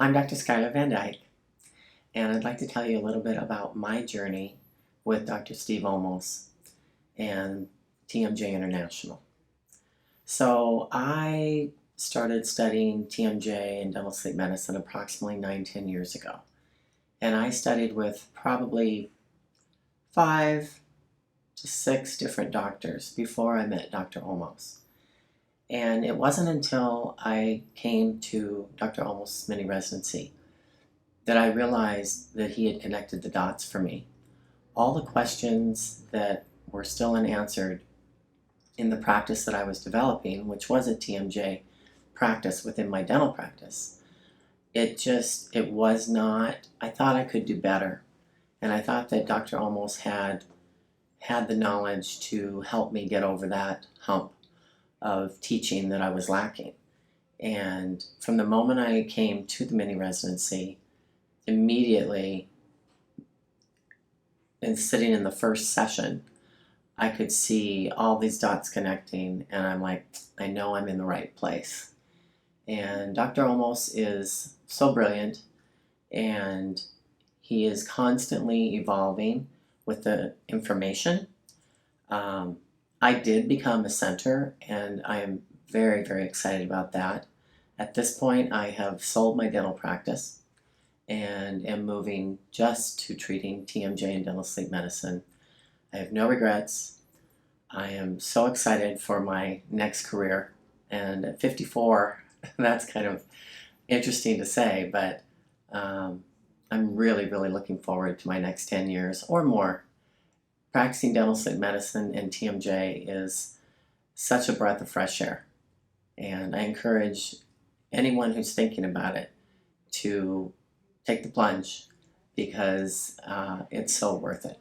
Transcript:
I'm Dr. Schuyler Vandyke, and I'd like to tell you a little bit about my journey with Dr. Steve Olmos and TMJ International. So I started studying TMJ and dental sleep medicine approximately 9-10 years ago. And I studied with probably 5 to 6 different doctors before I met Dr. Olmos. And it wasn't until I came to Dr. Olmos' mini residency that I realized that he had connected the dots for me. All the questions that were still unanswered in the practice that I was developing, which was a TMJ practice within my dental practice, it was not, I thought I could do better. And I thought that Dr. Olmos had the knowledge to help me get over that hump of teaching that I was lacking. And from the moment I came to the mini residency, immediately, and sitting in the first session, I could see all these dots connecting, and I'm like, I know I'm in the right place. And Dr. Olmos is so brilliant, and he is constantly evolving with the information. I did become a center, and I am very, very excited about that. At this point, I have sold my dental practice and am moving just to treating TMJ and dental sleep medicine. I have no regrets. I am so excited for my next career. And at 54, that's kind of interesting to say, but I'm really, really looking forward to my next 10 years or more. Practicing dental sleep medicine and TMJ is such a breath of fresh air. And I encourage anyone who's thinking about it to take the plunge, because it's so worth it.